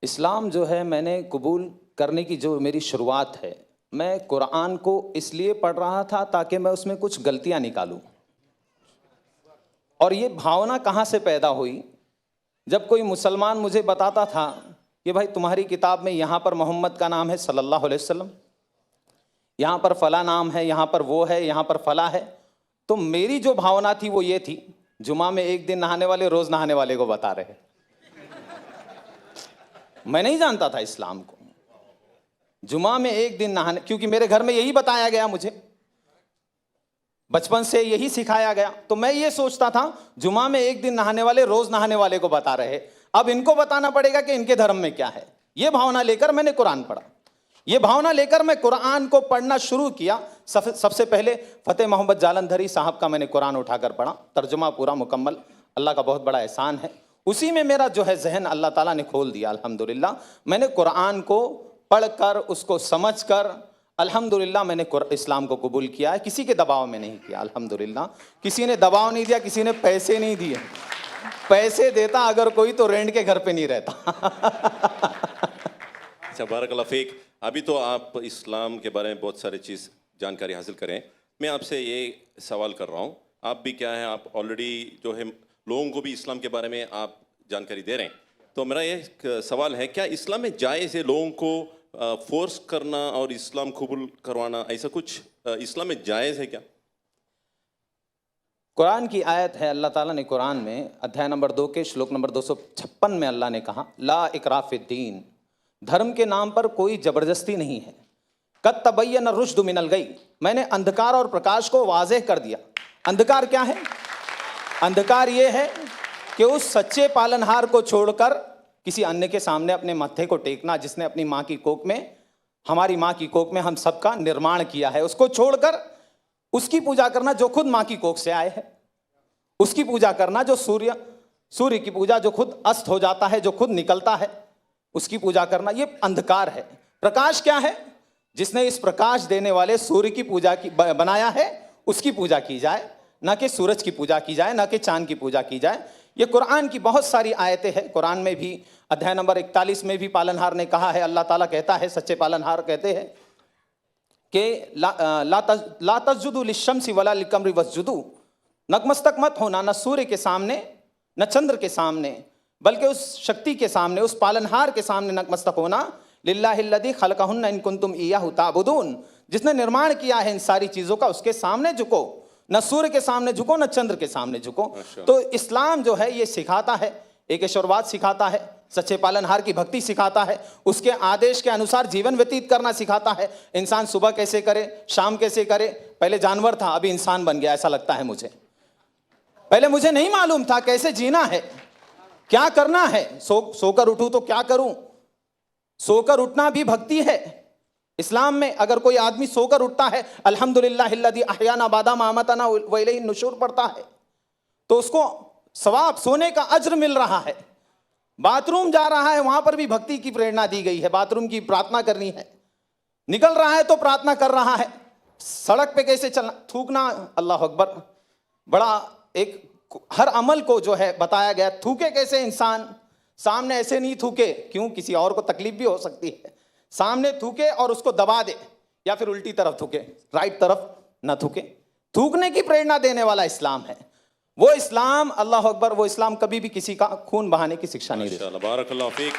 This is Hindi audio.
इस्लाम जो है मैंने कबूल करने की जो मेरी शुरुआत है, मैं कुरान को इसलिए पढ़ रहा था ताकि मैं उसमें कुछ गलतियां निकालूं। और ये भावना कहाँ से पैदा हुई? जब कोई मुसलमान मुझे बताता था कि भाई तुम्हारी किताब में यहाँ पर मोहम्मद का नाम है सल्लल्लाहु अलैहि वसल्लम, यहाँ पर फला नाम है, यहाँ पर वो है, यहाँ पर फला है, तो मेरी जो भावना थी वो ये थी, जुमा में एक दिन नहाने वाले रोज नहाने वाले को बता रहे। मैं नहीं जानता था इस्लाम को। जुमा में एक दिन नहाने, क्योंकि मेरे घर में यही बताया गया, मुझे बचपन से यही सिखाया गया, तो मैं ये सोचता था जुमा में एक दिन नहाने वाले रोज नहाने वाले को बता रहे, अब इनको बताना पड़ेगा कि इनके धर्म में क्या है। ये भावना लेकर मैंने कुरान पढ़ा। ये भावना लेकर मैं कुरान को पढ़ना शुरू किया। सबसे पहले फतेह मोहम्मद जालंधरी साहब का मैंने कुरान उठाकर पढ़ा, तर्जुमा पूरा मुकम्मल। अल्लाह का बहुत बड़ा एहसान है, उसी में मेरा जो है जहन अल्लाह ताला ने खोल दिया। अल्हम्दुलिल्लाह मैंने कुरान को पढ़कर, उसको समझकर, अल्हम्दुलिल्लाह मैंने इस्लाम को कबूल किया है। किसी के दबाव में नहीं किया, अल्हम्दुलिल्लाह। किसी ने दबाव नहीं दिया, किसी ने पैसे नहीं दिए। पैसे देता अगर कोई तो रेंट के घर पे नहीं रहता। अच्छा, बारकल्लाह फीक। अभी तो आप इस्लाम के बारे में बहुत सारी चीज़ जानकारी हासिल करें। मैं आपसे ये सवाल कर रहा हूँ, आप भी क्या है, आप ऑलरेडी जो है लोगों को भी इस्लाम के बारे में आप जानकारी दे रहे हैं, तो मेरा ये सवाल है, क्या इस्लाम में जायज़ है लोगों को फोर्स करना और इस्लाम कबूल करवाना, ऐसा कुछ इस्लाम में जायज़ है क्या? कुरान की आयत है, अल्लाह ताला ने कुरान में अध्याय नंबर 2 के श्लोक नंबर 256 में अल्लाह ने कहा, ला इकराह फिद्दीन, धर्म के नाम पर कोई जबरदस्ती नहीं है। कद तबय्यन रुश्द मिनल गई, मैंने अंधकार और प्रकाश को वाज़ेह कर दिया। अंधकार क्या है? अंधकार ये है कि उस सच्चे पालनहार को छोड़कर किसी अन्य के सामने अपने माथे को टेकना, जिसने अपनी माँ की कोख में, हमारी माँ की कोख में हम सबका निर्माण किया है, उसको छोड़कर उसकी पूजा करना जो खुद माँ की कोख से आए है, उसकी पूजा करना जो सूर्य की पूजा जो खुद अस्त हो जाता है, जो खुद निकलता है, उसकी पूजा करना, ये अंधकार है। प्रकाश क्या है? जिसने इस प्रकाश देने वाले सूर्य की पूजा की बनाया है, उसकी पूजा की जाए, ना कि सूरज की पूजा की जाए, ना कि चांद की पूजा की जाए। ये कुरान की बहुत सारी आयतें हैं। कुरान में भी अध्याय नंबर 41 में भी पालनहार ने कहा है, अल्लाह ताला कहता है, सच्चे पालनहार कहते हैं कि ला तस्जुदू लिश्शम्सी वला लिलकमरी वस्जुदू, नतमस्तक मत होना न सूर्य के सामने न चंद्र के सामने, बल्कि उस शक्ति के सामने, उस पालनहार के सामने नतमस्तक होना। लिल्लाहिल्लज़ी खलक़हुन्ना इन कुंतुम इय्याहु ताबुदून, जिसने निर्माण किया है इन सारी चीज़ों का, उसके सामने झुको, न सूर्य के सामने झुको, न चंद्र के सामने झुको। तो इस्लाम जो है ये सिखाता है, एक ईश्वरवाद सिखाता है, सच्चे पालनहार की भक्ति सिखाता है, उसके आदेश के अनुसार जीवन व्यतीत करना सिखाता है। इंसान सुबह कैसे करे, शाम कैसे करे। पहले जानवर था, अभी इंसान बन गया, ऐसा लगता है मुझे। पहले मुझे नहीं मालूम था कैसे जीना है, क्या करना है। सोकर उठूं तो क्या करूं? सोकर उठना भी भक्ति है। इस्लाम में अगर कोई आदमी सोकर उठता है, अल्हम्दुलिल्लाहिल्लज़ी अहयाना बादा मा अमातना व इलैहि नुशूर पढ़ता है, तो उसको सवाब, सोने का अज्र मिल रहा है। बाथरूम जा रहा है, वहां पर भी भक्ति की प्रेरणा दी गई है, बाथरूम की प्रार्थना करनी है। निकल रहा है तो प्रार्थना कर रहा है। सड़क पे कैसे चलना, थूकना, अल्लाह अकबर, बड़ा एक हर अमल को जो है बताया गया। थूके कैसे इंसान, सामने ऐसे नहीं थूके, क्यों? किसी और को तकलीफ भी हो सकती है। सामने थूके और उसको दबा दे, या फिर उल्टी तरफ थूके, राइट तरफ ना थूके। थूकने की प्रेरणा देने वाला इस्लाम है। वो इस्लाम, अल्लाह अकबर, वो इस्लाम कभी भी किसी का खून बहाने की शिक्षा नहीं देता। बारकल्लाह फीक।